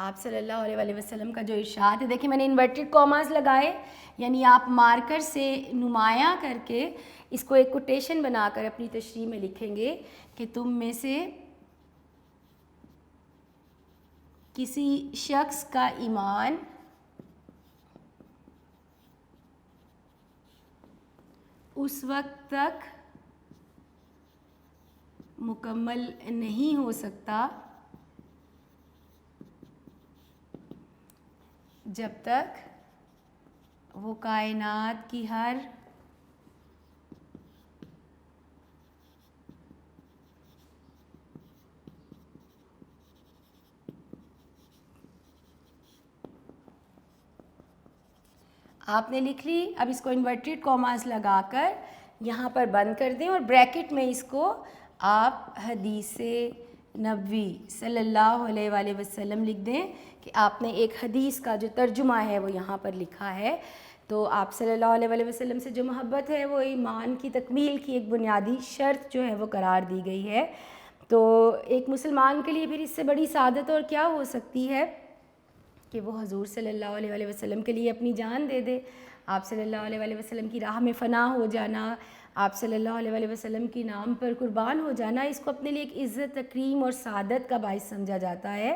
آپ صلی اللہ علیہ وسلم کا جو ارشاد ہے، دیکھیں میں نے انورٹڈ کاماز لگائے، یعنی آپ مارکر سے نمایاں کر کے اس کو ایک کوٹیشن بنا کر اپنی تشریح میں لکھیں گے کہ تم میں سے کسی شخص کا ایمان اس وقت تک مکمل نہیں ہو سکتا جب تک وہ کائنات کی ہر آپ نے لکھ لی. اب اس کو انورٹڈ کاماز لگا کر یہاں پر بند کر دیں اور بریکٹ میں اس کو آپ حدیث نبوی صلی اللہ علیہ وآلہ وسلم لکھ دیں کہ آپ نے ایک حدیث کا جو ترجمہ ہے وہ یہاں پر لکھا ہے. تو آپ صلی اللہ علیہ وآلہ وسلم سے جو محبت ہے وہ ایمان کی تکمیل کی ایک بنیادی شرط جو ہے وہ قرار دی گئی ہے. تو ایک مسلمان کے لیے پھر اس سے بڑی سعادت اور کیا ہو سکتی ہے کہ وہ حضور صلی اللہ علیہ وآلہ وسلم کے لیے اپنی جان دے دے. آپ صلی اللہ علیہ وآلہ وسلم کی راہ میں فنا ہو جانا، آپ صلی اللہ علیہ وآلہ وسلم کی نام پر قربان ہو جانا، اس کو اپنے لیے ایک عزت، تکریم اور سعادت کا باعث سمجھا جاتا ہے.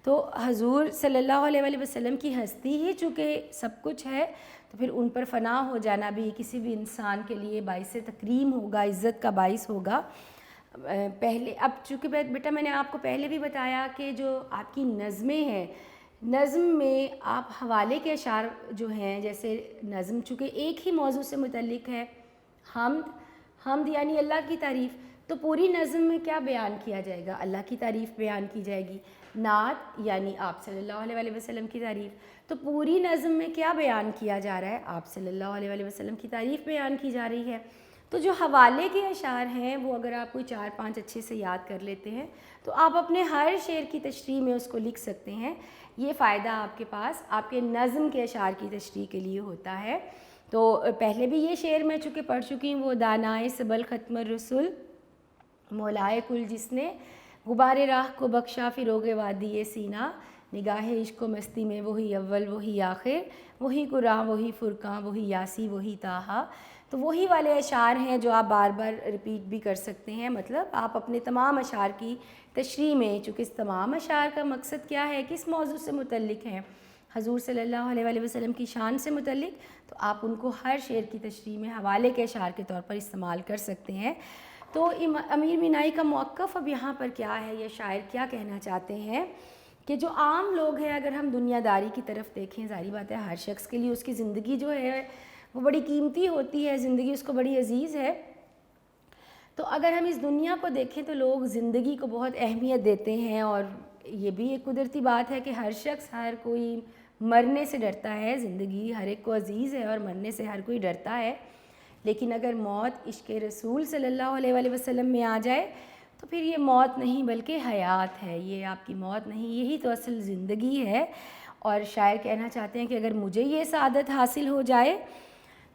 تو حضور صلی اللہ علیہ وآلہ وسلم کی ہستی ہی چونکہ سب کچھ ہے، تو پھر ان پر فنا ہو جانا بھی کسی بھی انسان کے لیے باعث تکریم ہوگا، عزت کا باعث ہوگا. پہلے اب چونکہ بیٹا میں نے آپ کو پہلے بھی بتایا کہ جو آپ کی نظمیں ہیں، نظم میں آپ حوالے کے اشعار جو ہیں، جیسے نظم چونکہ ایک ہی موضوع سے متعلق ہے، حمد یعنی اللہ کی تعریف، تو پوری نظم میں کیا بیان کیا جائے گا؟ اللہ کی تعریف بیان کی جائے گی. نعت یعنی آپ صلی اللہ علیہ وآلہ وسلم کی تعریف، تو پوری نظم میں کیا بیان کیا جا رہا ہے؟ آپ صلی اللہ علیہ وآلہ وسلم کی تعریف بیان کی جا رہی ہے. تو جو حوالے کے اشعار ہیں وہ اگر آپ کوئی 4-5 اچھے سے یاد کر لیتے ہیں تو آپ اپنے ہر شعر کی تشریح میں اس کو لکھ سکتے ہیں. یہ فائدہ آپ کے پاس آپ کے نظم کے اشعار کی تشریح کے لیے ہوتا ہے. تو پہلے بھی یہ شعر میں چونکہ پڑھ چکی ہوں، وہ دانائے سبل ختم الرسل مولائے کل جس نے غبار راہ کو بخشا فروغ وادی سینہ، نگاہ عشق و مستی میں وہی اول وہی آخر، وہی قرآن وہی فرقان وہی یاسی وہی طٰہٰ. تو وہی والے اشعار ہیں جو آپ بار بار ریپیٹ بھی کر سکتے ہیں. مطلب آپ اپنے تمام اشعار کی تشریح میں، چونکہ اس تمام اشعار کا مقصد کیا ہے، کس موضوع سے متعلق ہیں، حضور صلی اللہ علیہ وآلہ وسلم کی شان سے متعلق، تو آپ ان کو ہر شعر کی تشریح میں حوالے کے اشعار کے طور پر استعمال کر سکتے ہیں. تو امیر مینائی کا موقف اب یہاں پر کیا ہے، یہ شاعر کیا کہنا چاہتے ہیں کہ جو عام لوگ ہیں، اگر ہم دنیا داری کی طرف دیکھیں، ظاہری بات ہے ہر شخص کے لیے اس کی زندگی جو ہے وہ بڑی قیمتی ہوتی ہے، زندگی اس کو بڑی عزیز ہے. تو اگر ہم اس دنیا کو دیکھیں تو لوگ زندگی کو بہت اہمیت دیتے ہیں، اور یہ بھی ایک قدرتی بات ہے کہ ہر شخص، ہر کوئی مرنے سے ڈرتا ہے. زندگی ہر ایک کو عزیز ہے اور مرنے سے ہر کوئی ڈرتا ہے. لیکن اگر موت عشق رسول صلی اللہ علیہ وآلہ وسلم میں آ جائے تو پھر یہ موت نہیں بلکہ حیات ہے، یہ آپ کی موت نہیں، یہی تو اصل زندگی ہے. اور شاعر کہنا چاہتے ہیں کہ اگر مجھے یہ سعادت حاصل ہو جائے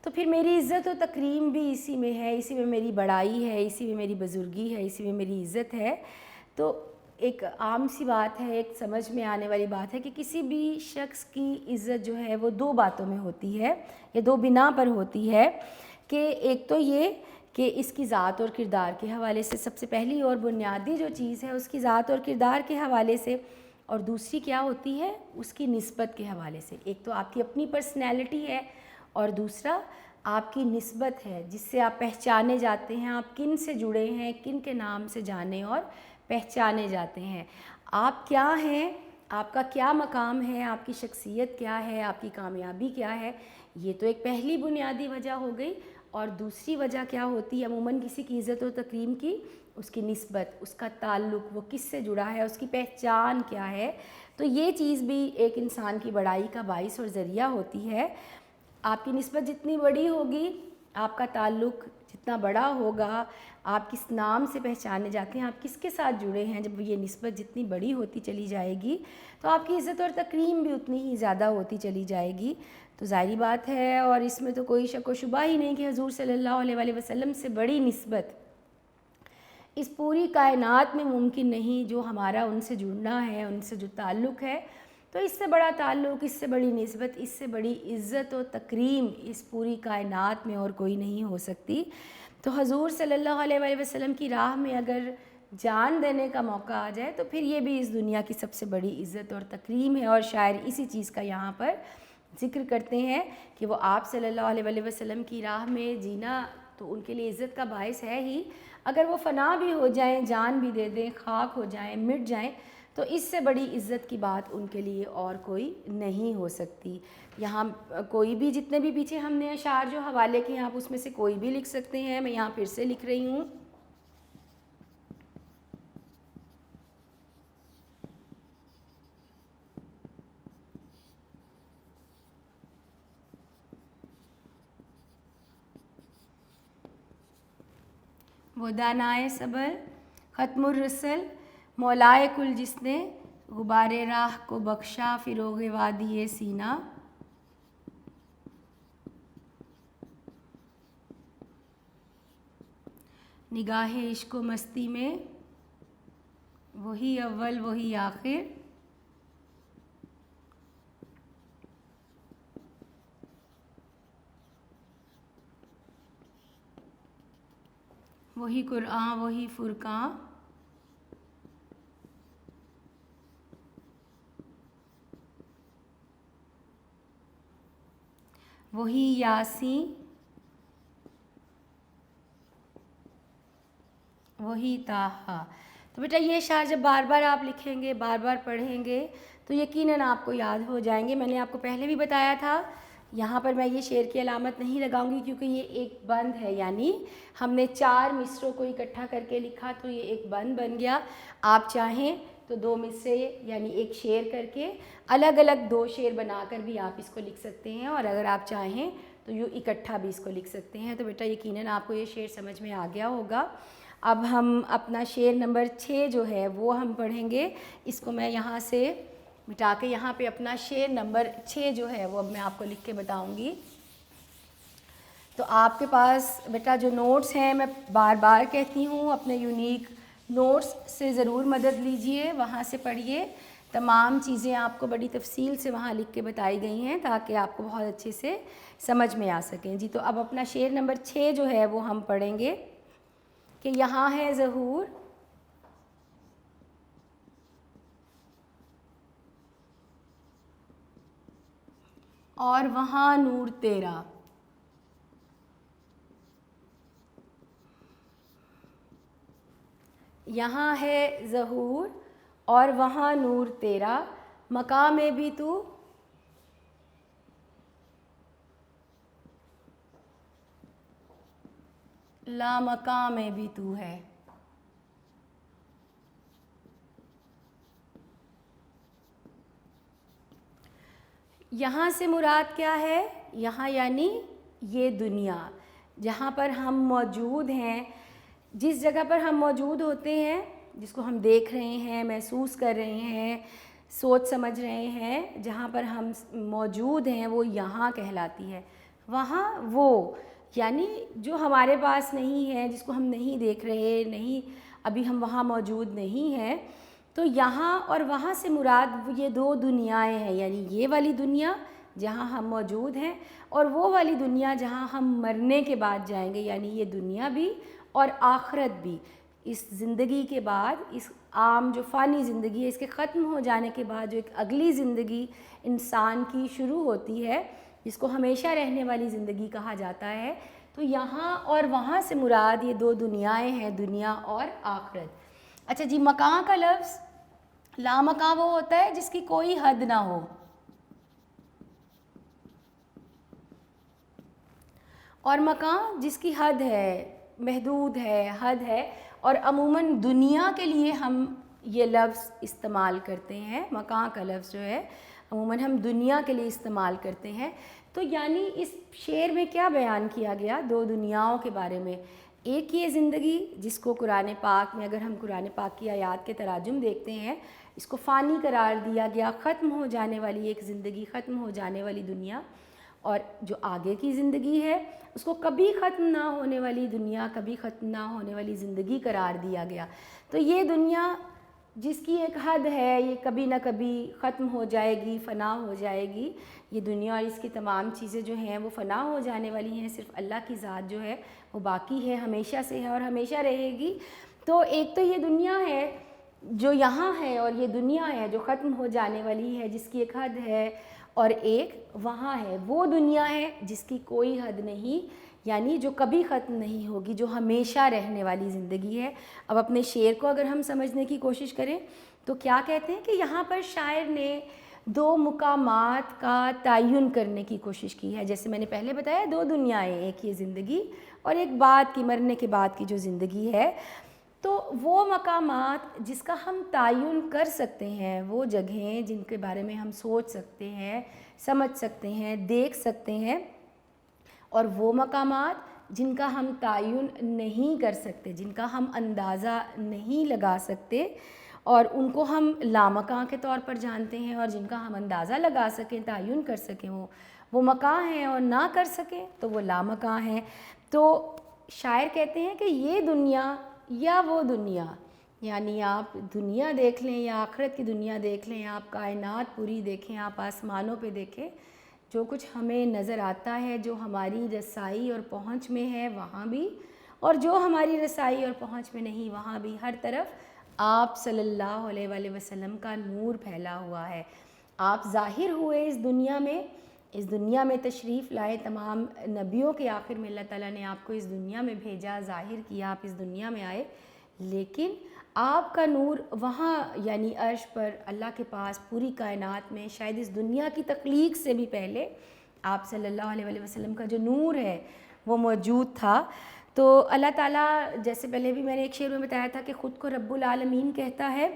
تو پھر میری عزت و تکریم بھی اسی میں ہے، اسی میں میری بڑائی ہے، اسی میں میری بزرگی ہے، اسی میں میری عزت ہے. تو ایک عام سی بات ہے، ایک سمجھ میں آنے والی بات ہے کہ کسی بھی شخص کی عزت جو ہے وہ 2 باتوں میں ہوتی ہے یا 2 بنا پر ہوتی ہے. کہ ایک تو یہ کہ اس کی ذات اور کردار کے حوالے سے، سب سے پہلی اور بنیادی جو چیز ہے اس کی ذات اور کردار کے حوالے سے، اور دوسری کیا ہوتی ہے، اس کی نسبت کے حوالے سے. ایک تو آپ کی اپنی پرسنالٹی ہے اور دوسرا آپ کی نسبت ہے، جس سے آپ پہچانے جاتے ہیں، آپ کن سے جڑے ہیں، کن کے نام سے جانے اور پہچانے جاتے ہیں. آپ کیا ہیں، آپ کا کیا مقام ہے، آپ کی شخصیت کیا ہے، آپ کی کامیابی کیا ہے، یہ تو ایک پہلی بنیادی وجہ ہو گئی. اور دوسری وجہ کیا ہوتی ہے عموماً کسی کی عزت و تکریم کی؟ اس کی نسبت، اس کا تعلق، وہ کس سے جڑا ہے، اس کی پہچان کیا ہے. تو یہ چیز بھی ایک انسان کی بڑائی کا باعث اور ذریعہ ہوتی ہے. آپ کی نسبت جتنی بڑی ہوگی، آپ کا تعلق جتنا بڑا ہوگا، آپ کس نام سے پہچانے جاتے ہیں، آپ کس کے ساتھ جڑے ہیں، جب یہ نسبت جتنی بڑی ہوتی چلی جائے گی تو آپ کی عزت اور تکریم بھی اتنی ہی زیادہ ہوتی چلی جائے گی. تو ظاہری بات ہے، اور اس میں تو کوئی شک و شبہ ہی نہیں کہ حضور صلی اللہ علیہ وآلہ وسلم سے بڑی نسبت اس پوری کائنات میں ممکن نہیں جو ہمارا ان سے جڑنا ہے، ان سے جو تعلق ہے، تو اس سے بڑا تعلق، اس سے بڑی نسبت، اس سے بڑی عزت و تکریم اس پوری کائنات میں اور کوئی نہیں ہو سکتی۔ تو حضور صلی اللہ علیہ وآلہ وسلم کی راہ میں اگر جان دینے کا موقع آ جائے تو پھر یہ بھی اس دنیا کی سب سے بڑی عزت اور تکریم ہے، اور شاعر اسی چیز کا یہاں پر ذکر کرتے ہیں کہ وہ آپ صلی اللہ علیہ وآلہ وسلم کی راہ میں جینا تو ان کے لیے عزت کا باعث ہے ہی، اگر وہ فنا بھی ہو جائیں، جان بھی دے دیں، خاک ہو جائیں، مٹ جائیں، تو اس سے بڑی عزت کی بات ان کے لیے اور کوئی نہیں ہو سکتی۔ یہاں کوئی بھی جتنے بھی پیچھے ہم نے اشعار جو حوالے کیے ہیں آپ اس میں سے کوئی بھی لکھ سکتے ہیں، میں یہاں پھر سے لکھ رہی ہوں۔ وہ دانائے صبر ختم الرسل مولائے کل جس نے غبار راہ کو بخشا فروغ وادی سینا، نگاہ عشق و مستی میں وہی اول وہی آخر، وہی قرآن وہی فرقان، وہی یاسین وہی طٰہٰ۔ تو بیٹا یہ اشعار جب بار بار آپ لکھیں گے، بار بار پڑھیں گے تو یقیناً آپ کو یاد ہو جائیں گے۔ میں نے آپ کو پہلے بھی بتایا تھا، یہاں پر میں یہ شعر کی علامت نہیں لگاؤں گی کیونکہ یہ ایک بند ہے، یعنی ہم نے 4 مصروں کو اکٹھا کر کے لکھا تو یہ ایک بند بن گیا۔ آپ چاہیں تو 2 مصرے یعنی ایک شعر کر کے الگ الگ 2 شعر بنا کر بھی آپ اس کو لکھ سکتے ہیں، اور اگر آپ چاہیں تو یوں اکٹھا بھی اس کو لکھ سکتے ہیں۔ تو بیٹا یقیناً آپ کو یہ شعر سمجھ میں آ گیا ہوگا۔ اب ہم اپنا شعر نمبر 6 جو ہے وہ ہم پڑھیں گے۔ اس کو میں یہاں سے مٹا کے یہاں پہ اپنا شعر نمبر 6 جو ہے وہ اب میں آپ کو لکھ کے بتاؤں گی۔ تو آپ کے پاس بیٹا جو نوٹس ہیں، میں بار بار کہتی ہوں اپنے یونیک نوٹس سے ضرور مدد لیجئے، وہاں سے پڑھیے، تمام چیزیں آپ کو بڑی تفصیل سے وہاں لکھ کے بتائی گئی ہیں تاکہ آپ کو بہت اچھے سے سمجھ میں آ سکیں۔ جی تو اب اپنا شعر نمبر 6 جو ہے وہ ہم پڑھیں گے کہ یہاں ہے ظہور اور وہاں نور تیرا، یہاں ہے ظہور اور وہاں نور تیرا، مقام میں بھی تو لا مقام میں بھی تو ہے۔ یہاں سے مراد کیا ہے؟ یہاں یعنی یہ دنیا جہاں پر ہم موجود ہیں، جس جگہ پر ہم موجود ہوتے ہیں، جس کو ہم دیکھ رہے ہیں، محسوس کر رہے ہیں، سوچ سمجھ رہے ہیں، جہاں پر ہم موجود ہیں وہ یہاں کہلاتی ہے۔ وہاں وہ یعنی جو ہمارے پاس نہیں ہے، جس کو ہم نہیں دیکھ رہے، نہیں ابھی ہم وہاں موجود نہیں ہیں، تو یہاں اور وہاں سے مراد یہ 2 دنیایں ہیں، یعنی یہ والی دنیا جہاں ہم موجود ہیں اور وہ والی دنیا جہاں ہم مرنے کے بعد جائیں گے، یعنی یہ دنیا بھی اور آخرت بھی۔ اس زندگی کے بعد، اس عام جو فانی زندگی ہے، اس کے ختم ہو جانے کے بعد جو ایک اگلی زندگی انسان کی شروع ہوتی ہے، جس کو ہمیشہ رہنے والی زندگی کہا جاتا ہے، تو یہاں اور وہاں سے مراد یہ 2 دنیایں ہیں، دنیا اور آخرت۔ اچھا جی، مکان کا لفظ لامکان وہ ہوتا ہے جس کی کوئی حد نہ ہو، اور مکان جس کی حد ہے، محدود ہے، حد ہے، اور عموماً دنیا کے لیے ہم یہ لفظ استعمال کرتے ہیں۔ مکان کا لفظ جو ہے عموماً ہم دنیا کے لیے استعمال کرتے ہیں۔ تو یعنی اس شعر میں کیا بیان کیا گیا؟ 2 دنیاؤں کے بارے میں۔ ایک یہ زندگی جس کو قرآن پاک میں اگر ہم قرآن پاک کی آیات کے تراجم دیکھتے ہیں، اس کو فانی قرار دیا گیا، ختم ہو جانے والی ایک زندگی، ختم ہو جانے والی دنیا۔ اور جو آگے کی زندگی ہے اس کو کبھی ختم نہ ہونے والی دنیا، کبھی ختم نہ ہونے والی زندگی قرار دیا گیا۔ تو یہ دنیا جس کی ایک حد ہے، یہ کبھی نہ کبھی ختم ہو جائے گی، فنا ہو جائے گی۔ یہ دنیا اور اس کی تمام چیزیں جو ہیں وہ فنا ہو جانے والی ہیں، صرف اللہ کی ذات جو ہے وہ باقی ہے، ہمیشہ سے ہے اور ہمیشہ رہے گی۔ تو ایک تو یہ دنیا ہے جو یہاں ہے، اور یہ دنیا ہے جو ختم ہو جانے والی ہے، جس کی ایک حد ہے، اور ایک وہاں ہے، وہ دنیا ہے جس کی کوئی حد نہیں، یعنی جو کبھی ختم نہیں ہوگی، جو ہمیشہ رہنے والی زندگی ہے۔ اب اپنے شعر کو اگر ہم سمجھنے کی کوشش کریں تو کیا کہتے ہیں کہ یہاں پر شاعر نے دو مقامات کا تعین کرنے کی کوشش کی ہے۔ جیسے میں نے پہلے بتایا، دو دنیایں، ایک یہ زندگی اور ایک بعد کی، مرنے کے بعد کی جو زندگی ہے۔ تو وہ مقامات جس کا ہم تعین کر سکتے ہیں، وہ جگہیں جن کے بارے میں ہم سوچ سکتے ہیں، سمجھ سکتے ہیں، دیکھ سکتے ہیں، اور وہ مقامات جن کا ہم تعین نہیں کر سکتے، جن کا ہم اندازہ نہیں لگا سکتے، اور ان کو ہم لامکاں کے طور پر جانتے ہیں، اور جن کا ہم اندازہ لگا سکیں، تعین کر سکیں، وہ مکاں ہیں، اور نہ کر سکیں تو وہ لامکاں ہیں۔ تو شاعر کہتے ہیں کہ یہ دنیا یا وہ دنیا، یعنی آپ دنیا دیکھ لیں یا آخرت کی دنیا دیکھ لیں، آپ کائنات پوری دیکھیں، آپ آسمانوں پہ دیکھیں، جو کچھ ہمیں نظر آتا ہے، جو ہماری رسائی اور پہنچ میں ہے وہاں بھی، اور جو ہماری رسائی اور پہنچ میں نہیں وہاں بھی، ہر طرف آپ صلی اللہ علیہ وآلہ وسلم کا نور پھیلا ہوا ہے۔ آپ ظاہر ہوئے اس دنیا میں تشریف لائے، تمام نبیوں کے آخر میں اللہ تعالیٰ نے آپ کو اس دنیا میں بھیجا، ظاہر کیا، آپ اس دنیا میں آئے، لیکن آپ کا نور وہاں، یعنی عرش پر، اللہ کے پاس، پوری کائنات میں، شاید اس دنیا کی تخلیق سے بھی پہلے آپ صلی اللہ علیہ وآلہ وسلم کا جو نور ہے وہ موجود تھا۔ تو اللہ تعالیٰ، جیسے پہلے بھی میں نے ایک شعر میں بتایا تھا کہ خود کو رب العالمین کہتا ہے،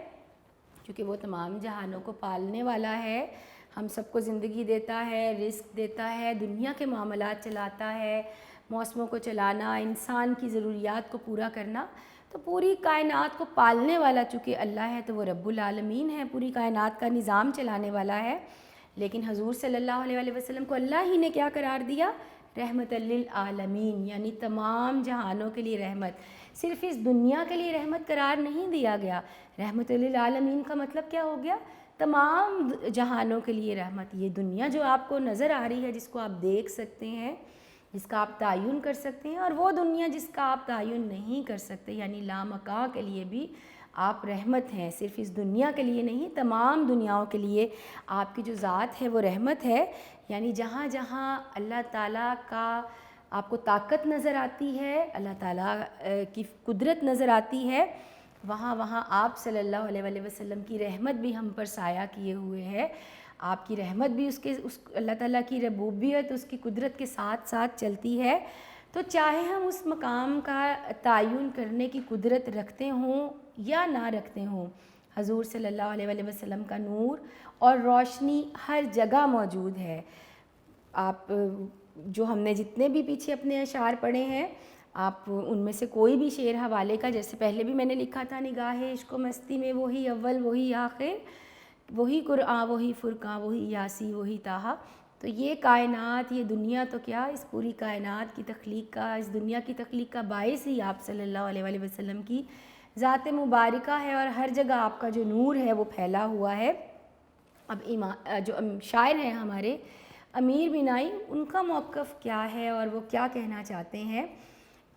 کیونکہ وہ تمام جہانوں کو پالنے والا ہے، ہم سب کو زندگی دیتا ہے، رزق دیتا ہے، دنیا کے معاملات چلاتا ہے، موسموں کو چلانا، انسان کی ضروریات کو پورا کرنا، تو پوری کائنات کو پالنے والا چونکہ اللہ ہے تو وہ رب العالمین ہے، پوری کائنات کا نظام چلانے والا ہے۔ لیکن حضور صلی اللہ علیہ وآلہ وسلم کو اللہ ہی نے کیا قرار دیا؟ رحمت للعالمین، یعنی تمام جہانوں کے لیے رحمت، صرف اس دنیا کے لیے رحمت قرار نہیں دیا گیا۔ رحمت للعالمین کا مطلب کیا ہو گیا؟ تمام جہانوں کے لیے رحمت۔ یہ دنیا جو آپ کو نظر آ رہی ہے، جس کو آپ دیکھ سکتے ہیں، جس کا آپ تعین کر سکتے ہیں، اور وہ دنیا جس کا آپ تعین نہیں کر سکتے، یعنی لامکاں کے لیے بھی آپ رحمت ہیں، صرف اس دنیا کے لیے نہیں، تمام دنیاؤں کے لیے آپ کی جو ذات ہے وہ رحمت ہے۔ یعنی جہاں جہاں اللہ تعالیٰ کا آپ کو طاقت نظر آتی ہے، اللہ تعالیٰ کی قدرت نظر آتی ہے، وہاں وہاں آپ صلی اللہ علیہ وآلہ وسلم کی رحمت بھی ہم پر سایہ کیے ہوئے ہے۔ آپ کی رحمت بھی اس اللہ تعالیٰ کی ربوبیت، اس کی قدرت کے ساتھ ساتھ چلتی ہے۔ تو چاہے ہم اس مقام کا تعین کرنے کی قدرت رکھتے ہوں یا نہ رکھتے ہوں، حضور صلی اللہ علیہ وآلہ وسلم کا نور اور روشنی ہر جگہ موجود ہے۔ آپ جو ہم نے جتنے بھی پیچھے اپنے اشعار پڑھے ہیں، آپ ان میں سے کوئی بھی شعر حوالے کا، جیسے پہلے بھی میں نے لکھا تھا، نگاہ عشق و مستی میں وہی اول وہی آخر، وہی قرآن وہی فرقان وہی یاسی وہی طٰہٰ۔ تو یہ کائنات، یہ دنیا تو کیا، اس پوری کائنات کی تخلیق کا، اس دنیا کی تخلیق کا باعث ہی آپ صلی اللہ علیہ وآلہ وسلم کی ذات مبارکہ ہے، اور ہر جگہ آپ کا جو نور ہے وہ پھیلا ہوا ہے۔ اب جو شاعر ہیں ہمارے امیر بینائی، ان کا موقف کیا ہے اور وہ کیا کہنا چاہتے ہیں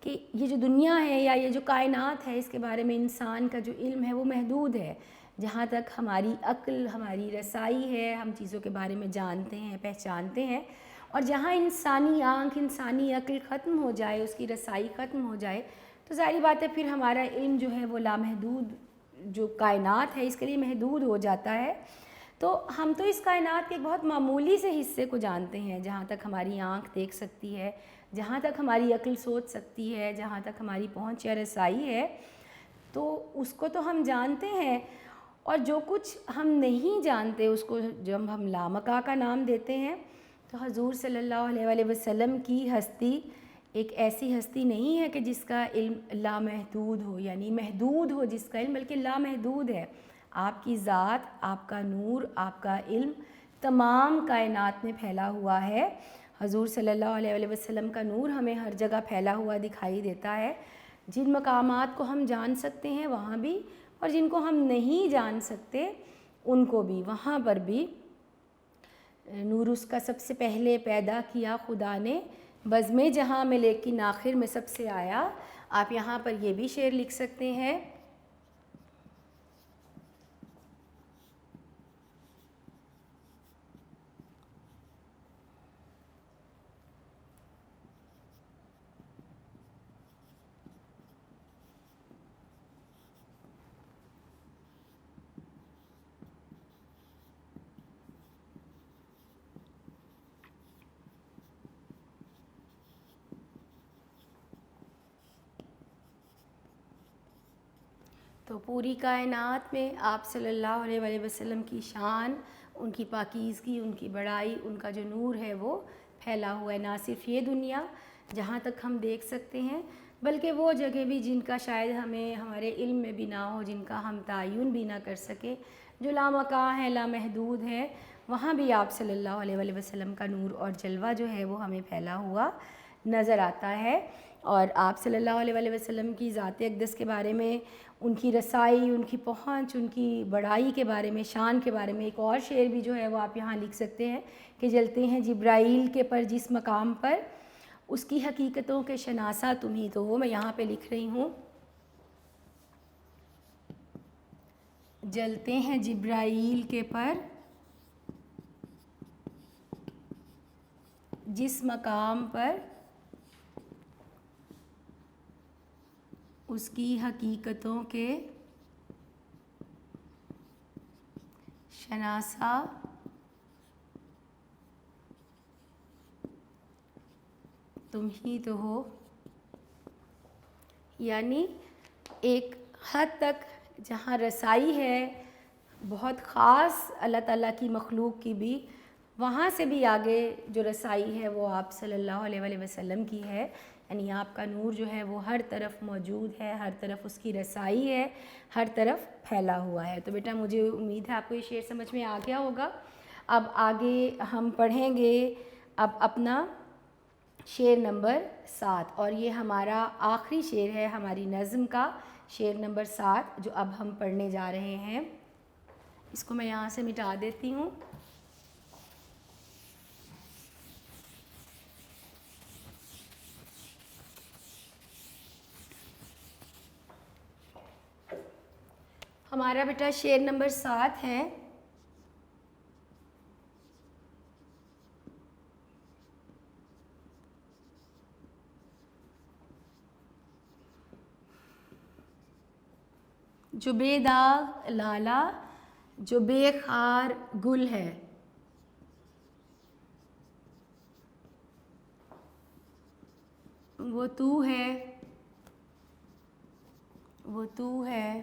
کہ یہ جو دنیا ہے یا یہ جو کائنات ہے، اس کے بارے میں انسان کا جو علم ہے وہ محدود ہے۔ جہاں تک ہماری عقل، ہماری رسائی ہے، ہم چیزوں کے بارے میں جانتے ہیں، پہچانتے ہیں، اور جہاں انسانی آنکھ، انسانی عقل ختم ہو جائے، اس کی رسائی ختم ہو جائے، تو ظاہری بات ہے پھر ہمارا علم جو ہے وہ لامحدود، جو کائنات ہے اس کے لیے محدود ہو جاتا ہے۔ تو ہم تو اس کائنات کے ایک بہت معمولی سے حصے کو جانتے ہیں، جہاں تک ہماری آنکھ دیکھ سکتی ہے، جہاں تک ہماری عقل سوچ سکتی ہے، جہاں تک ہماری پہنچ یا رسائی ہے، تو اس کو تو ہم جانتے ہیں، اور جو کچھ ہم نہیں جانتے اس کو جب ہم لامکاں کا نام دیتے ہیں۔ تو حضور صلی اللہ علیہ وآلہ وسلم کی ہستی ایک ایسی ہستی نہیں ہے کہ جس کا علم لامحدود ہو، یعنی محدود ہو جس کا علم، بلکہ لامحدود ہے۔ آپ کی ذات، آپ کا نور، آپ کا علم تمام کائنات میں پھیلا ہوا ہے۔ حضور صلی اللہ علیہ وسلم کا نور ہمیں ہر جگہ پھیلا ہوا دکھائی دیتا ہے. جن مقامات کو ہم جان سکتے ہیں وہاں بھی، اور جن کو ہم نہیں جان سکتے ان کو بھی، وہاں پر بھی نور اس کا سب سے پہلے پیدا کیا خدا نے، بزم جہاں میں لیکن آخر میں سب سے آیا. آپ یہاں پر یہ بھی شعر لکھ سکتے ہیں. تو پوری کائنات میں آپ صلی اللہ علیہ وسلم کی شان، ان کی پاکیزگی، ان کی بڑائی، ان کا جو نور ہے وہ پھیلا ہوا ہے. نہ صرف یہ دنیا جہاں تک ہم دیکھ سکتے ہیں، بلکہ وہ جگہ بھی جن کا شاید ہمیں ہمارے علم میں بھی نہ ہو، جن کا ہم تعین بھی نہ کر سکیں، جو لامکاں ہیں، لامحدود ہیں، وہاں بھی آپ صلی اللہ علیہ وسلم کا نور اور جلوہ جو ہے وہ ہمیں پھیلا ہوا نظر آتا ہے. اور آپ صلی اللہ علیہ وسلم کی ذات اقدس کے بارے میں، ان کی رسائی، ان کی پہنچ، ان کی بڑائی کے بارے میں، شان کے بارے میں ایک اور شعر بھی جو ہے وہ آپ یہاں لکھ سکتے ہیں کہ جلتے ہیں جبرائیل کے پر جس مقام پر، اس کی حقیقتوں کے شناسہ تم ہی تو ہو. میں یہاں پہ لکھ رہی ہوں، جلتے ہیں جبرائیل کے پر جس مقام پر، اس کی حقیقتوں کے شناسہ تم ہی تو ہو. یعنی ایک حد تک جہاں رسائی ہے بہت خاص اللہ تعالیٰ کی مخلوق کی بھی، وہاں سے بھی آگے جو رسائی ہے وہ آپ صلی اللہ علیہ وسلم کی ہے. یعنی آپ کا نور جو ہے وہ ہر طرف موجود ہے، ہر طرف اس کی رسائی ہے، ہر طرف پھیلا ہوا ہے. تو بیٹا مجھے امید ہے آپ کو یہ شعر سمجھ میں آ گیا ہوگا. اب آگے ہم پڑھیں گے اب اپنا شعر نمبر 7، اور یہ ہمارا آخری شعر ہے ہماری نظم کا، شعر نمبر 7 جو اب ہم پڑھنے جا رہے ہیں. اس کو میں یہاں سے مٹا دیتی ہوں. ہمارا بیٹا شعر نمبر 7 ہے. جو بے داغ لالا، جو بے خار گل ہے، وہ تو ہے، وہ تو ہے.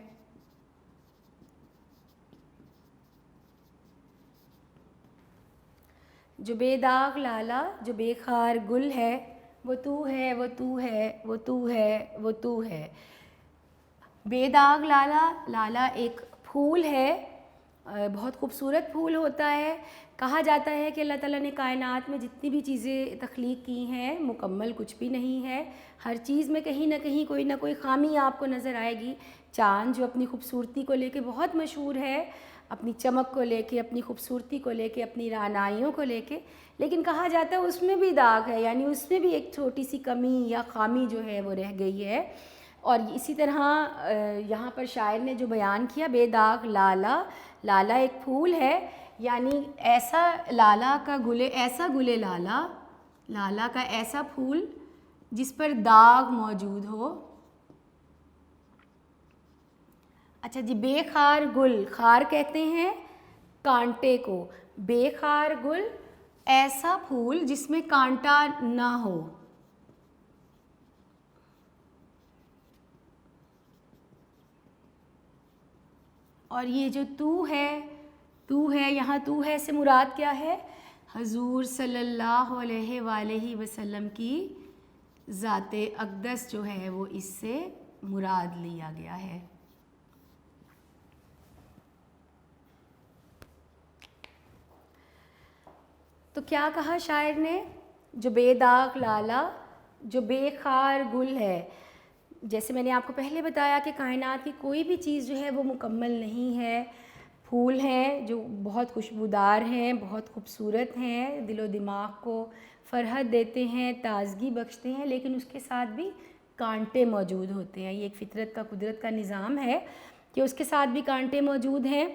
جو بے داغ لالا، جو بے خار گل ہے، وہ تو ہے، وہ تو ہے، وہ تو ہے، وہ تو ہے. بے داغ لالا، لالا ایک پھول ہے، بہت خوبصورت پھول ہوتا ہے. کہا جاتا ہے کہ اللہ تعالیٰ نے کائنات میں جتنی بھی چیزیں تخلیق کی ہیں مکمل کچھ بھی نہیں ہے. ہر چیز میں کہیں نہ کہیں کوئی نہ کوئی خامی آپ کو نظر آئے گی. چاند جو اپنی خوبصورتی کو لے کے بہت مشہور ہے، اپنی چمک کو لے کے، اپنی خوبصورتی کو لے کے، اپنی رعنائیوں کو لے کے، لیکن کہا جاتا ہے اس میں بھی داغ ہے، یعنی اس میں بھی ایک چھوٹی سی کمی یا خامی جو ہے وہ رہ گئی ہے. اور اسی طرح یہاں پر شاعر نے جو بیان کیا، بے داغ لالا، لالا ایک پھول ہے، یعنی ایسا لالا کا گلے، ایسا گلے لالا، لالا کا ایسا پھول جس پر داغ موجود ہو. اچھا جی، بے خار گل، خار کہتے ہیں کانٹے کو، بے خار گل ایسا پھول جس میں کانٹا نہ ہو. اور یہ جو تو ہے یہاں تو ہے سے مراد کیا ہے؟ حضور صلی اللہ علیہ وآلہ وسلم کی ذات اقدس جو ہے وہ اس سے مراد لیا گیا ہے. تو کیا کہا شاعر نے جو بے داغ لالا، جو بے خار گل ہے. جیسے میں نے آپ کو پہلے بتایا کہ کائنات کی کوئی بھی چیز جو ہے وہ مکمل نہیں ہے. پھول ہیں جو بہت خوشبودار ہیں، بہت خوبصورت ہیں، دل و دماغ کو فرحت دیتے ہیں، تازگی بخشتے ہیں، لیکن اس کے ساتھ بھی کانٹے موجود ہوتے ہیں. یہ ایک فطرت کا، قدرت کا نظام ہے کہ اس کے ساتھ بھی کانٹے موجود ہیں.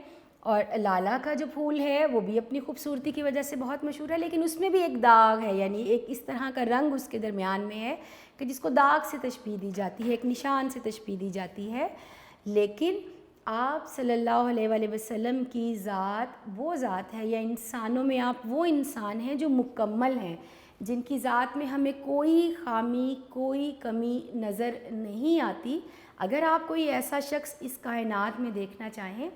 اور لالا کا جو پھول ہے وہ بھی اپنی خوبصورتی کی وجہ سے بہت مشہور ہے، لیکن اس میں بھی ایک داغ ہے، یعنی ایک اس طرح کا رنگ اس کے درمیان میں ہے کہ جس کو داغ سے تشبیہ دی جاتی ہے، ایک نشان سے تشبیہ دی جاتی ہے. لیکن آپ صلی اللہ علیہ وآلہ وسلم کی ذات وہ ذات ہے، یا انسانوں میں آپ وہ انسان ہیں جو مکمل ہیں، جن کی ذات میں ہمیں کوئی خامی، کوئی کمی نظر نہیں آتی. اگر آپ کوئی ایسا شخص اس کائنات میں دیکھنا چاہیں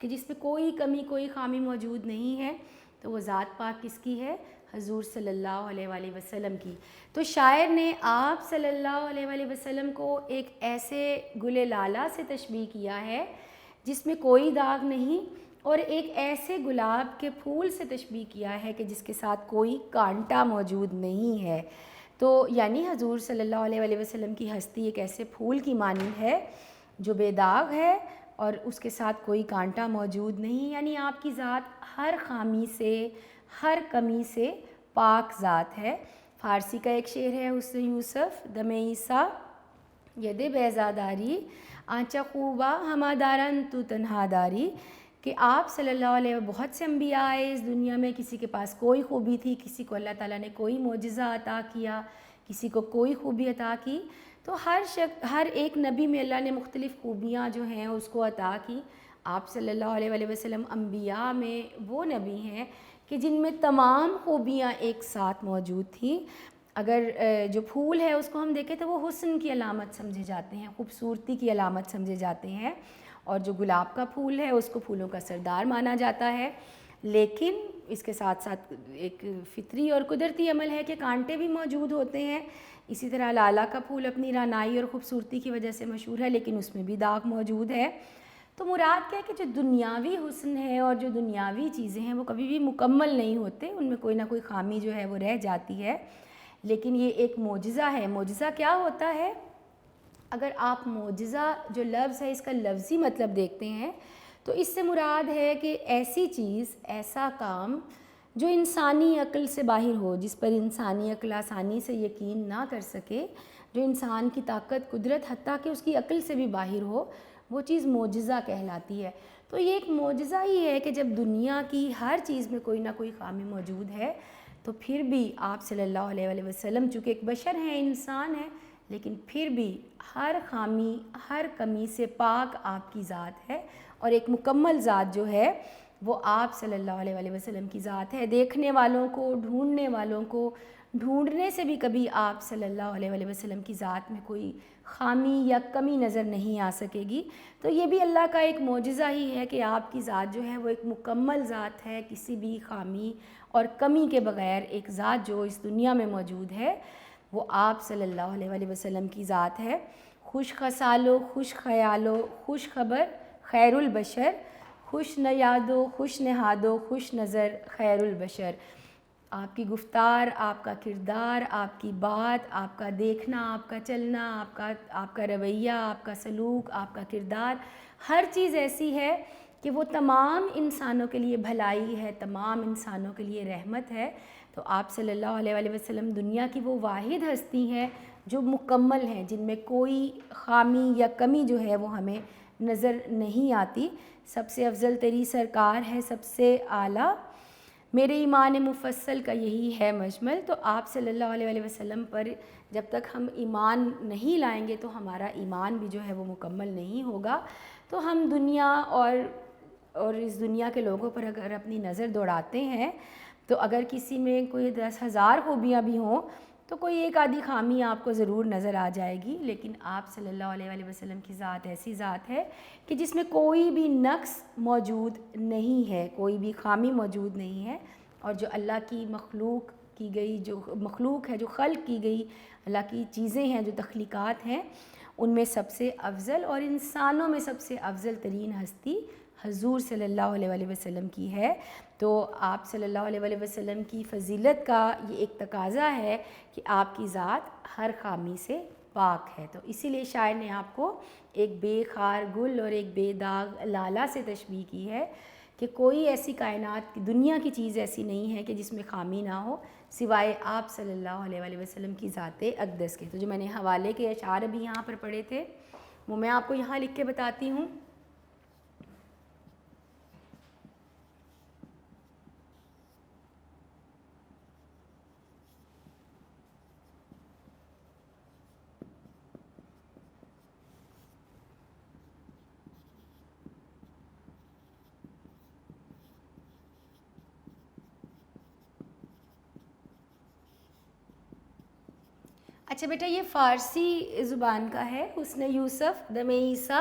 کہ جس میں کوئی کمی، کوئی خامی موجود نہیں ہے، تو وہ ذات پاک کس کی ہے؟ حضور صلی اللہ علیہ وآلہ وسلم کی. تو شاعر نے آپ صلی اللہ علیہ وآلہ وسلم کو ایک ایسے گل لالا سے تشبیہ کیا ہے جس میں کوئی داغ نہیں، اور ایک ایسے گلاب کے پھول سے تشبیہ کیا ہے کہ جس کے ساتھ کوئی کانٹا موجود نہیں ہے. تو یعنی حضور صلی اللہ علیہ وآلہ وسلم کی ہستی ایک ایسے پھول کی مانند ہے جو بے داغ ہے اور اس کے ساتھ کوئی کانٹا موجود نہیں. یعنی آپ کی ذات ہر خامی سے، ہر کمی سے پاک ذات ہے. فارسی کا ایک شعر ہے حسن یوسف دم عیسیٰ ید بیضاداری آنچا خوبا ہما دارن تو تنہا داری، کہ آپ صلی اللہ علیہ وسلم، بہت سے انبیاء آئے اس دنیا میں، کسی کے پاس کوئی خوبی تھی، کسی کو اللہ تعالیٰ نے کوئی معجزہ عطا کیا، کسی کو کوئی خوبی عطا کی. تو ہر ایک نبی میں اللہ نے مختلف خوبیاں جو ہیں اس کو عطا کی. آپ صلی اللہ علیہ وآلہ وسلم انبیاء میں وہ نبی ہیں کہ جن میں تمام خوبیاں ایک ساتھ موجود تھیں. اگر جو پھول ہے اس کو ہم دیکھیں تو وہ حسن کی علامت سمجھے جاتے ہیں، خوبصورتی کی علامت سمجھے جاتے ہیں، اور جو گلاب کا پھول ہے اس کو پھولوں کا سردار مانا جاتا ہے. لیکن اس کے ساتھ ساتھ ایک فطری اور قدرتی عمل ہے کہ کانٹے بھی موجود ہوتے ہیں. اسی طرح لالا کا پھول اپنی رعنائی اور خوبصورتی کی وجہ سے مشہور ہے، لیکن اس میں بھی داغ موجود ہے. تو مراد کیا ہے کہ جو دنیاوی حسن ہے اور جو دنیاوی چیزیں ہیں وہ کبھی بھی مکمل نہیں ہوتے، ان میں کوئی نہ کوئی خامی جو ہے وہ رہ جاتی ہے. لیکن یہ ایک معجزہ ہے. معجزہ کیا ہوتا ہے؟ اگر آپ معجزہ جو لفظ ہے اس کا لفظی مطلب دیکھتے ہیں تو اس سے مراد ہے کہ ایسی چیز، ایسا کام جو انسانی عقل سے باہر ہو، جس پر انسانی عقل آسانی سے یقین نہ کر سکے، جو انسان کی طاقت، قدرت، حتیٰ کہ اس کی عقل سے بھی باہر ہو، وہ چیز معجزہ کہلاتی ہے. تو یہ ایک معجزہ ہی ہے کہ جب دنیا کی ہر چیز میں کوئی نہ کوئی خامی موجود ہے، تو پھر بھی آپ صلی اللہ علیہ وآلہ وسلم چونکہ ایک بشر ہیں، انسان ہیں، لیکن پھر بھی ہر خامی، ہر کمی سے پاک آپ کی ذات ہے. اور ایک مکمل ذات جو ہے وہ آپ صلی اللہ علیہ وآلہ وسلم کی ذات ہے. دیکھنے والوں کو، ڈھونڈنے والوں کو ڈھونڈنے سے بھی کبھی آپ صلی اللہ علیہ وآلہ وسلم کی ذات میں کوئی خامی یا کمی نظر نہیں آ سکے گی. تو یہ بھی اللہ کا ایک معجزہ ہی ہے کہ آپ کی ذات جو ہے وہ ایک مکمل ذات ہے، کسی بھی خامی اور کمی کے بغیر ایک ذات جو اس دنیا میں موجود ہے وہ آپ صلی اللہ علیہ وآلہ وسلم کی ذات ہے. خوش خصالو، خوش خیالو، خوش خبر خیر البشر، خوش نیادو، خوش نہادو، خوش نظر خیر البشر. آپ کی گفتار، آپ کا کردار، آپ کی بات، آپ کا دیکھنا، آپ کا چلنا، آپ کا رویہ، آپ کا سلوک، آپ کا کردار، ہر چیز ایسی ہے کہ وہ تمام انسانوں کے لیے بھلائی ہے، تمام انسانوں کے لیے رحمت ہے. تو آپ صلی اللہ علیہ وآلہ وسلم دنیا کی وہ واحد ہستی ہیں جو مکمل ہیں، جن میں کوئی خامی یا کمی جو ہے وہ ہمیں نظر نہیں آتی. سب سے افضل تری سرکار ہے، سب سے اعلیٰ، میرے ایمان مفصل کا یہی ہے مجمل. تو آپ صلی اللہ علیہ وآلہ وسلم پر جب تک ہم ایمان نہیں لائیں گے تو ہمارا ایمان بھی جو ہے وہ مکمل نہیں ہوگا. تو ہم دنیا اور اس دنیا کے لوگوں پر اگر اپنی نظر دوڑاتے ہیں تو اگر کسی میں کوئی 10,000 خوبیاں بھی ہوں تو کوئی ایک آدھی خامی آپ کو ضرور نظر آ جائے گی. لیکن آپ صلی اللہ علیہ وآلہ وسلم کی ذات ایسی ذات ہے کہ جس میں کوئی بھی نقص موجود نہیں ہے، کوئی بھی خامی موجود نہیں ہے. اور جو اللہ کی مخلوق کی گئی، جو مخلوق ہے، جو خلق کی گئی اللہ کی چیزیں ہیں، جو تخلیقات ہیں، ان میں سب سے افضل اور انسانوں میں سب سے افضل ترین ہستی حضور صلی اللہ علیہ وآلہ وسلم کی ہے۔ تو آپ صلی اللہ علیہ وآلہ وسلم کی فضیلت کا یہ ایک تقاضا ہے کہ آپ کی ذات ہر خامی سے پاک ہے۔ تو اسی لیے شاعر نے آپ کو ایک بے خار گل اور ایک بے داغ لالہ سے تشبیہ کی ہے کہ کوئی ایسی کائنات کی دنیا کی چیز ایسی نہیں ہے کہ جس میں خامی نہ ہو سوائے آپ صلی اللہ علیہ وآلہ وسلم کی ذات اقدس کے۔ تو جو میں نے حوالے کے اشعار ابھی یہاں پر پڑھے تھے وہ میں آپ کو یہاں لکھ کے بتاتی ہوں۔ اچھا بیٹا، یہ فارسی زبان کا ہے۔ حسن یوسف دم عیسیٰ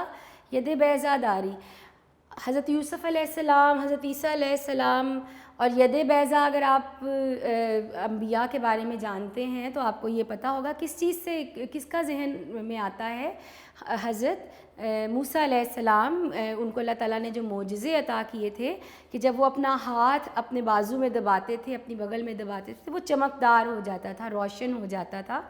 ید بیضا داری۔ حضرت یوسف علیہ السلام، حضرت عیسیٰ علیہ السلام اور ید بیضا، اگر آپ انبیاء کے بارے میں جانتے ہیں تو آپ کو یہ پتہ ہوگا کس چیز سے، کس کا ذہن میں آتا ہے۔ حضرت موسیٰ علیہ السلام، ان کو اللہ تعالیٰ نے جو معجزے عطا کیے تھے کہ جب وہ اپنا ہاتھ اپنے بازو میں دباتے تھے، اپنی بغل میں دباتے تھے، وہ چمکدار ہو جاتا تھا، روشن ہو جاتا تھا۔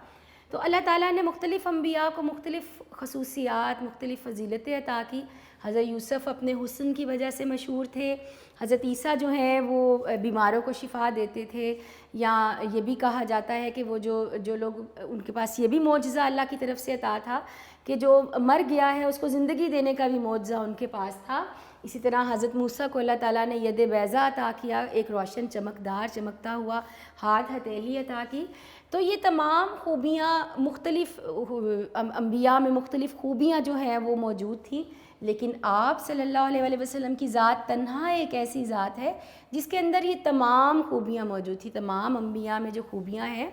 تو اللہ تعالیٰ نے مختلف انبیاء کو مختلف خصوصیات، مختلف فضیلتیں عطا کی۔ حضرت یوسف اپنے حسن کی وجہ سے مشہور تھے۔ حضرت عیسیٰ جو ہیں وہ بیماروں کو شفا دیتے تھے، یا یہ بھی کہا جاتا ہے کہ وہ جو لوگ، ان کے پاس یہ بھی معجزہ اللہ کی طرف سے عطا تھا کہ جو مر گیا ہے اس کو زندگی دینے کا بھی معجزہ ان کے پاس تھا۔ اسی طرح حضرت موسیٰ کو اللہ تعالیٰ نے ید بیضا عطا کیا، ایک روشن چمکدار چمکتا ہوا ہاتھ ہتھیلی عطا کی۔ تو یہ تمام خوبیاں مختلف انبیاء میں مختلف خوبیاں جو ہیں وہ موجود تھیں، لیکن آپ صلی اللہ علیہ وآلہ وسلم کی ذات تنہا ایک ایسی ذات ہے جس کے اندر یہ تمام خوبیاں موجود تھیں۔ تمام انبیاء میں جو خوبیاں ہیں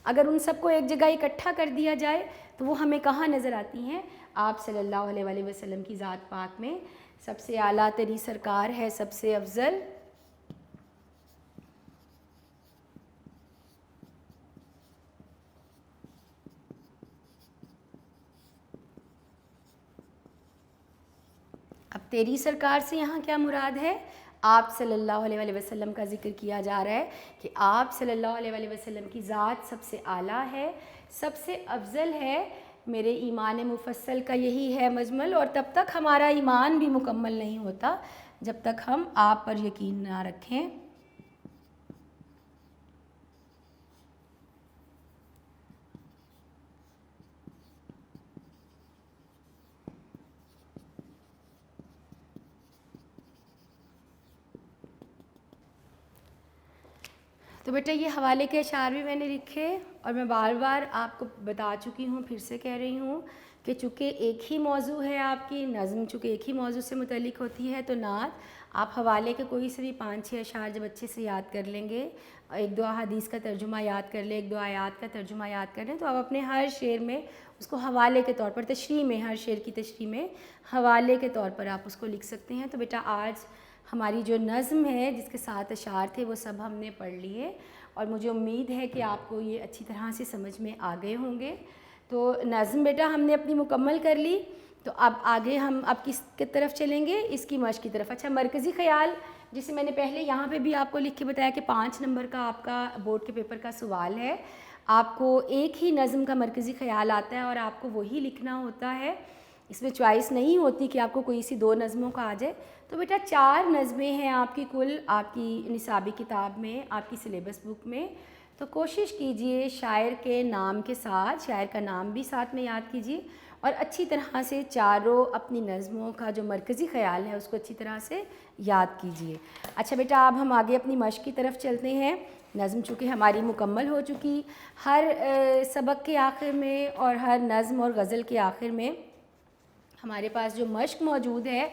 اگر ان سب کو ایک جگہ اکٹھا کر دیا جائے تو وہ ہمیں کہاں نظر آتی ہیں؟ آپ صلی اللہ علیہ وآلہ وسلم کی ذات پاک میں۔ سب سے اعلیٰ تری سرکار ہے، سب سے افضل۔ اب تیری سرکار سے یہاں کیا مراد ہے؟ آپ صلی اللہ علیہ وآلہ وسلم کا ذکر کیا جا رہا ہے کہ آپ صلی اللہ علیہ وآلہ وسلم کی ذات سب سے اعلیٰ ہے، سب سے افضل ہے۔ میرے ایمان مفصل کا یہی ہے مجمل، اور تب تک ہمارا ایمان بھی مکمل نہیں ہوتا جب تک ہم آپ پر یقین نہ رکھیں۔ تو بیٹا یہ حوالے کے اشعار بھی میں نے لکھے، اور میں بار بار آپ کو بتا چکی ہوں، پھر سے کہہ رہی ہوں کہ چونکہ ایک ہی موضوع ہے آپ کی نظم، چونکہ ایک ہی موضوع سے متعلق ہوتی ہے، تو نعت آپ حوالے کے کوئی سے بھی 5-6 اشعار جب اچھے سے یاد کر لیں گے، ایک دو احادیث کا ترجمہ یاد کر لیں، ایک دو آیات کا ترجمہ یاد کر لیں، تو آپ اپنے ہر شعر میں اس کو حوالے کے طور پر تشریح میں، ہر شعر کی تشریح میں حوالے کے طور پر آپ اس کو لکھ سکتے ہیں۔ تو بیٹا آج ہماری جو نظم ہے جس کے 7 اشعار تھے وہ سب ہم نے پڑھ لیے، اور مجھے امید ہے کہ آپ کو یہ اچھی طرح سے سمجھ میں آ گئے ہوں گے۔ تو نظم بیٹا ہم نے اپنی مکمل کر لی، تو اب آگے ہم اب کس کی طرف چلیں گے؟ اس کی مشق کی طرف۔ اچھا، مرکزی خیال جسے میں نے پہلے یہاں پہ بھی آپ کو لکھ کے بتایا کہ 5 نمبر کا آپ کا بورڈ کے پیپر کا سوال ہے، آپ کو ایک ہی نظم کا مرکزی خیال آتا ہے اور آپ کو وہی لکھنا ہوتا ہے، اس میں چوائس نہیں ہوتی کہ آپ کو کوئی سی 2 نظموں کا آ جائے۔ تو بیٹا 4 نظمیں ہیں آپ کی کل، آپ کی نصابی کتاب میں، آپ کی سلیبس بک میں، تو کوشش کیجئے شاعر کے نام کے ساتھ، شاعر کا نام بھی ساتھ میں یاد کیجئے، اور اچھی طرح سے چاروں اپنی نظموں کا جو مرکزی خیال ہے اس کو اچھی طرح سے یاد کیجئے۔ اچھا بیٹا اب ہم آگے اپنی مشق کی طرف چلتے ہیں۔ نظم چونکہ ہماری مکمل ہو چکی، ہر سبق کے آخر میں اور ہر نظم اور غزل کے آخر میں ہمارے پاس جو مشق موجود ہے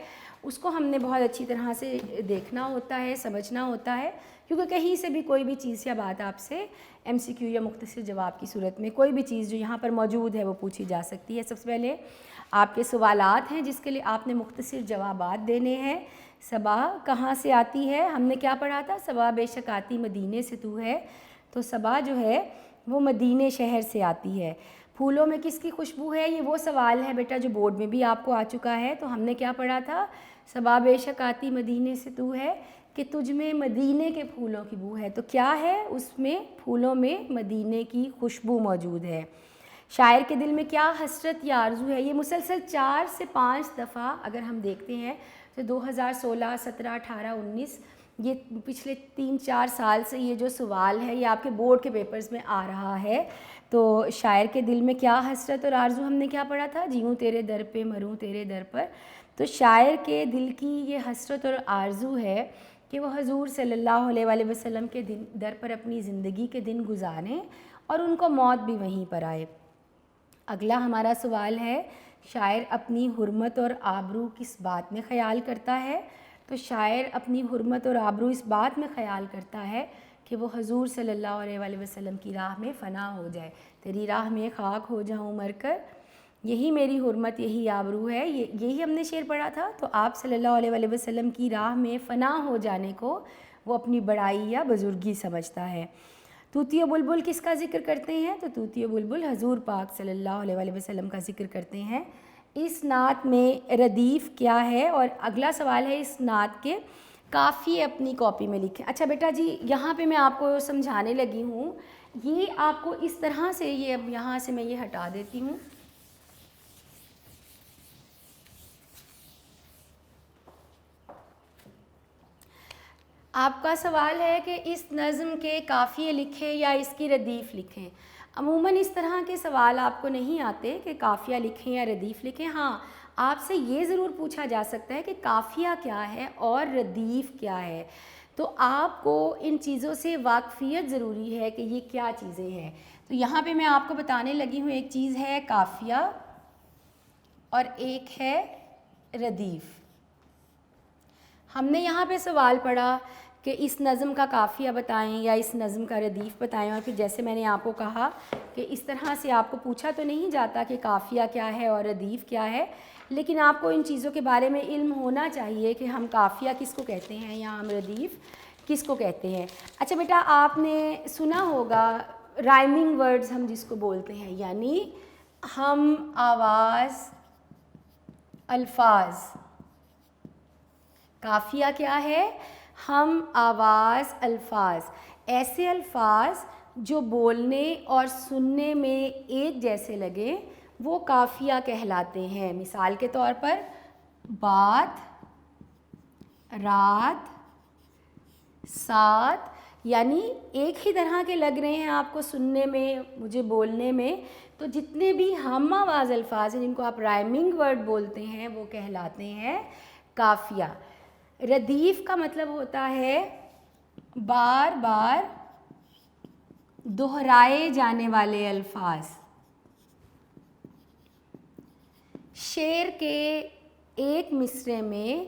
اس کو ہم نے بہت اچھی طرح سے دیکھنا ہوتا ہے، سمجھنا ہوتا ہے، کیونکہ کہیں سے بھی کوئی بھی چیز یا بات آپ سے MCQ یا مختصر جواب کی صورت میں کوئی بھی چیز جو یہاں پر موجود ہے وہ پوچھی جا سکتی ہے۔ سب سے پہلے آپ کے سوالات ہیں جس کے لیے آپ نے مختصر جوابات دینے ہیں۔ صبا کہاں سے آتی ہے؟ ہم نے کیا پڑھا تھا؟ صبا بے شک آتی مدینے سے تو ہے، تو صبا جو ہے وہ مدینے شہر سے آتی ہے۔ پھولوں میں کس کی خوشبو ہے؟ یہ وہ سوال ہے بیٹا جو بورڈ میں بھی آپ کو آ چکا ہے۔ تو ہم نے کیا پڑھا تھا؟ صبا بے شک آتی مدینے سے تو ہے کہ تجھ میں مدینے کے پھولوں کی بو ہے. تو کیا ہے اس میں؟ پھولوں میں مدینے کی خوشبو موجود ہے. شاعر کے دل میں کیا حسرت یا آرزو ہے. یہ مسلسل 4 سے 5 دفعہ اگر ہم دیکھتے ہیں تو 2016, 17, 18, 19 یہ پچھلے 3-4 سال سے یہ جو سوال ہے یہ آپ کے بورڈ کے پیپرز میں آ رہا ہے. تو شاعر کے دل میں کیا حسرت اور آرزو ہم نے کیا پڑھا تھا؟ جیوں تیرے در پہ مروں تیرے در پر. تو شاعر کے دل کی یہ حسرت اور آرزو ہے کہ وہ حضور صلی اللہ علیہ وآلہ وسلم کے در پر اپنی زندگی کے دن گزاریں اور ان کو موت بھی وہیں پر آئے. اگلا ہمارا سوال ہے شاعر اپنی حرمت اور آبرو کس بات میں خیال کرتا ہے؟ تو شاعر اپنی حرمت اور آبرو اس بات میں خیال کرتا ہے کہ وہ حضور صلی اللہ علیہ وآلہ وسلم کی راہ میں فنا ہو جائے. تیری راہ میں خاک ہو جاؤں مر کر، یہی میری حرمت یہی آبرو ہے. یہی ہم نے شعر پڑھا تھا. تو آپ صلی اللہ علیہ وآلہ وسلم کی راہ میں فنا ہو جانے کو وہ اپنی بڑائی یا بزرگی سمجھتا ہے. طوطی و بلبل کس کا ذکر کرتے ہیں؟ تو طوطی و بلبل حضور پاک صلی اللہ علیہ وآلہ وسلم کا ذکر کرتے ہیں. اس نعت میں ردیف کیا ہے؟ اور اگلا سوال ہے اس نعت کے قافیے اپنی کاپی میں لکھیں. اچھا بیٹا جی یہاں پہ میں آپ کو سمجھانے لگی ہوں، یہ آپ کو اس طرح سے یہ اب یہاں سے میں یہ ہٹا دیتی ہوں. آپ کا سوال ہے کہ اس نظم کے قافیے لکھیں یا اس کی ردیف لکھیں. عموماً اس طرح کے سوال آپ کو نہیں آتے کہ قافیہ لکھیں یا ردیف لکھیں. ہاں آپ سے یہ ضرور پوچھا جا سکتا ہے کہ قافیہ کیا ہے اور ردیف کیا ہے. تو آپ کو ان چیزوں سے واقفیت ضروری ہے کہ یہ کیا چیزیں ہیں. تو یہاں پہ میں آپ کو بتانے لگی ہوں، ایک چیز ہے قافیہ اور ایک ہے ردیف. ہم نے یہاں پہ سوال پڑھا کہ اس نظم کا قافیہ بتائیں یا اس نظم کا ردیف بتائیں، اور پھر جیسے میں نے آپ کو کہا کہ اس طرح سے آپ کو پوچھا تو نہیں جاتا کہ قافیہ کیا ہے اور ردیف کیا ہے، لیکن آپ کو ان چیزوں کے بارے میں علم ہونا چاہیے کہ ہم قافیہ کس کو کہتے ہیں یا ہم ردیف کس کو کہتے ہیں. اچھا بیٹا آپ نے سنا ہوگا رائمنگ ورڈز ہم جس کو بولتے ہیں، یعنی ہم آواز الفاظ. قافیہ کیا ہے؟ ہم آواز الفاظ، ایسے الفاظ جو بولنے اور سننے میں ایک جیسے لگیں وہ قافیہ کہلاتے ہیں. مثال کے طور پر بات، رات، ساتھ، یعنی ایک ہی طرح کے لگ رہے ہیں آپ کو سننے میں، مجھے بولنے میں. تو جتنے بھی ہم آواز الفاظ ہیں جن کو آپ رائمنگ ورڈ بولتے ہیں وہ کہلاتے ہیں قافیہ. ردیف کا مطلب ہوتا ہے بار بار دہرائے جانے والے الفاظ. شعر کے ایک مصرعے میں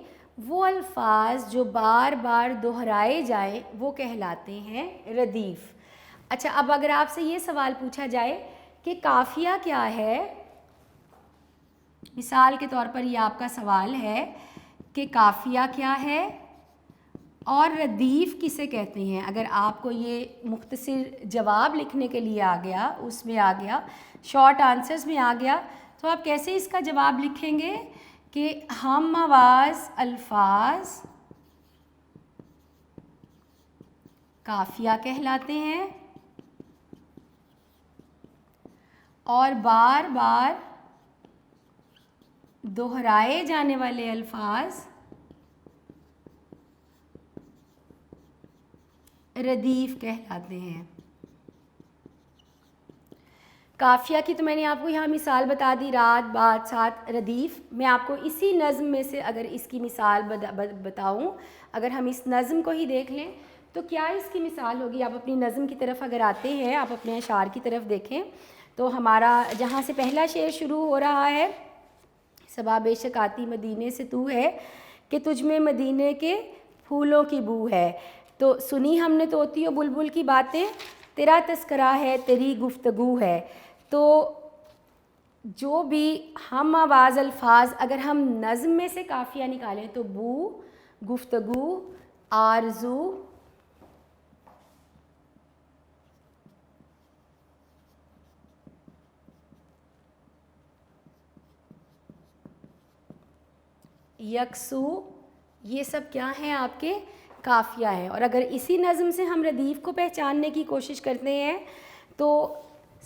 وہ الفاظ جو بار بار دہرائے جائیں وہ کہلاتے ہیں ردیف. اچھا اب اگر آپ سے یہ سوال پوچھا جائے کہ قافیہ کیا ہے، مثال کے طور پر یہ آپ کا سوال ہے کہ قافیہ کیا ہے اور ردیف کسے کہتے ہیں، اگر آپ کو یہ مختصر جواب لکھنے کے لیے آ گیا، اس میں آ گیا، شارٹ آنسرز میں آ گیا، تو آپ کیسے اس کا جواب لکھیں گے کہ ہم آواز الفاظ قافیہ کہلاتے ہیں اور بار بار دہرائے جانے والے الفاظ ردیف کہلاتے ہیں. قافیہ کی تو میں نے آپ کو یہاں مثال بتا دی، رات، بات، ساتھ، ردیف. میں آپ کو اسی نظم میں سے اگر اس کی مثال بتاؤں، اگر ہم اس نظم کو ہی دیکھ لیں تو کیا اس کی مثال ہوگی. آپ اپنی نظم کی طرف اگر آتے ہیں، آپ اپنے اشعار کی طرف دیکھیں تو ہمارا جہاں سے پہلا شعر شروع ہو رہا ہے، صبا بے شک آتی مدینے سے تو ہے کہ تجھ میں مدینے کے پھولوں کی بو ہے. تو سنی ہم نے طوطی و بلبل کی باتیں، تیرا تذکرہ ہے تیری گفتگو ہے. تو جو بھی ہم آواز الفاظ اگر ہم نظم میں سے قافیہ نکالیں تو بو، گفتگو، آرزو، یکسو، یہ سب کیا ہیں آپ کے قافیہ ہیں. اور اگر اسی نظم سے ہم ردیف کو پہچاننے کی کوشش کرتے ہیں تو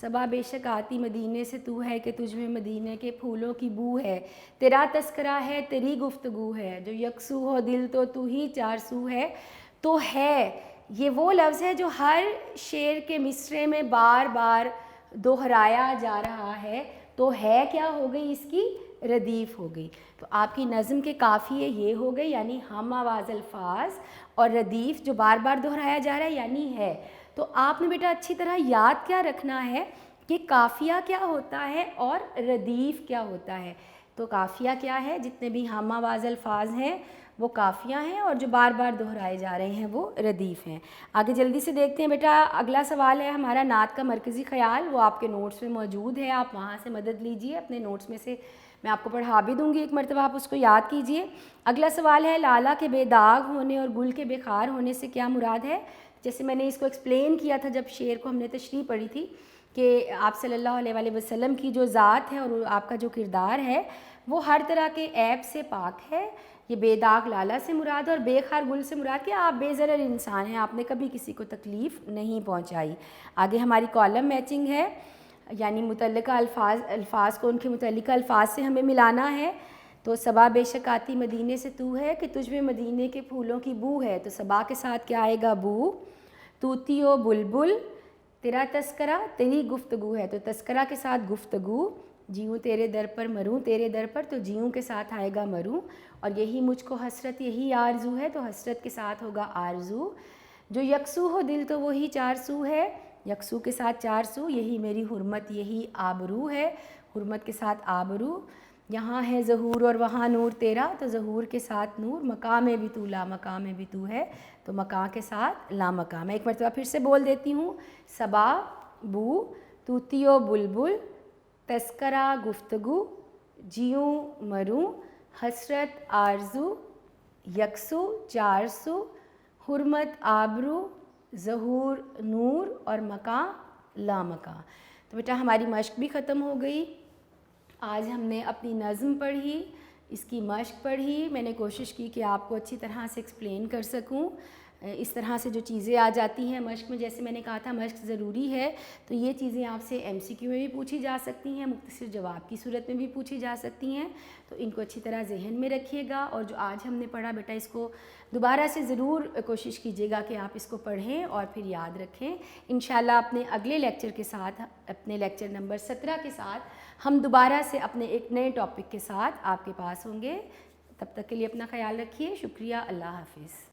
صبا بے شک آتی مدینے سے تو ہے کہ تجھ میں مدینے کے پھولوں کی بو ہے، تیرا تذکرہ ہے تیری گفتگو ہے، جو یکسو ہو دل تو ہی چار سو ہے. تو ہے یہ وہ لفظ ہے جو ہر شعر کے مصرعے میں بار بار دہرایا جا رہا ہے. تو ہے کیا ہو گئی، اس کی ردیف ہو گئی. تو آپ کی نظم کے قافیے یہ ہو گئے، یعنی ہم آواز الفاظ، اور ردیف جو بار بار دہرایا جا رہا ہے یعنی ہے. تو آپ نے بیٹا اچھی طرح یاد کیا رکھنا ہے کہ قافیہ کیا ہوتا ہے اور ردیف کیا ہوتا ہے. تو قافیہ کیا ہے، جتنے بھی ہم آواز الفاظ ہیں وہ قافیہ ہیں، اور جو بار بار دہرائے جا رہے ہیں وہ ردیف ہیں. آگے جلدی سے دیکھتے ہیں بیٹا. اگلا سوال ہے ہمارا نعت کا مرکزی خیال، وہ آپ کے نوٹس میں موجود ہے، آپ وہاں سے مدد لیجئے. اپنے نوٹس میں سے میں آپ کو پڑھا بھی دوں گی، ایک مرتبہ آپ اس کو یاد کیجئے. اگلا سوال ہے لالا کے بے داغ ہونے اور گل کے بے خار ہونے سے کیا مراد ہے. جیسے میں نے اس کو ایکسپلین کیا تھا جب شعر کو ہم نے تشریح پڑھی تھی کہ آپ صلی اللہ علیہ وآلہ وسلم کی جو ذات ہے اور آپ کا جو کردار ہے وہ ہر طرح کے عیب سے پاک ہے. یہ بے داغ لالا سے مراد ہے اور بے خار گل سے مراد کہ آپ بے ضرر انسان ہیں، آپ نے کبھی کسی کو تکلیف نہیں پہنچائی. آگے ہماری کالم میچنگ ہے، یعنی متعلقہ الفاظ کو ان کے متعلقہ الفاظ سے ہمیں ملانا ہے. تو صبا بے شک آتی مدینے سے تو ہے کہ تجھ میں مدینے کے پھولوں کی بو ہے. تو صبا کے ساتھ کیا آئے گا، بو. طوطی و بلبل، تیرا تذکرہ تیری گفتگو ہے. تو تذکرہ کے ساتھ گفتگو. جیوں تیرے در پر مروں تیرے در پر، تو جیوں کے ساتھ آئے گا مروں. اور یہی مجھ کو حسرت یہی آرزو ہے، تو حسرت کے ساتھ ہوگا آرزو. جو یکسو ہو دل تو وہی چار سو ہے. یکسو کے ساتھ چار سو، یہی میری حرمت یہی آبرو ہے. حرمت کے ساتھ آبرو. یہاں ہے ظہور اور وہاں نور تیرا، تو ظہور کے ساتھ نور. مقام میں بھی تو لا مقام میں بھی تو ہے، تو مقام کے ساتھ لا مقام. ایک مرتبہ پھر سے بول دیتی ہوں. صبا بو، طوطی و بلبل، تذکرہ گفتگو، جیوں مروں، حسرت آرزو، یکسو چار سو، حرمت آبرو، ظہور نور، اور مقام لا مقام. تو بیٹا ہماری مشق بھی ختم ہو گئی. آج ہم نے اپنی نظم پڑھی، اس کی مشق پڑھی. میں نے کوشش کی کہ آپ کو اچھی طرح سے ایکسپلین کر سکوں. اس طرح سے جو چیزیں آ جاتی ہیں مشق میں، جیسے میں نے کہا تھا مشق ضروری ہے، تو یہ چیزیں آپ سے MCQ میں بھی پوچھی جا سکتی ہیں، مختصر جواب کی صورت میں بھی پوچھی جا سکتی ہیں. تو ان کو اچھی طرح ذہن میں رکھیے گا. اور جو آج ہم نے پڑھا بیٹا اس کو دوبارہ سے ضرور کوشش کیجیے گا کہ آپ اس کو پڑھیں اور پھر یاد رکھیں. انشاءاللہ اپنے اگلے لیکچر کے ساتھ، اپنے لیکچر نمبر 17 کے ساتھ ہم دوبارہ سے اپنے ایک نئے ٹاپک کے ساتھ آپ کے پاس ہوں گے. تب تک کے لیے اپنا خیال رکھیے. شکریہ. اللہ حافظ.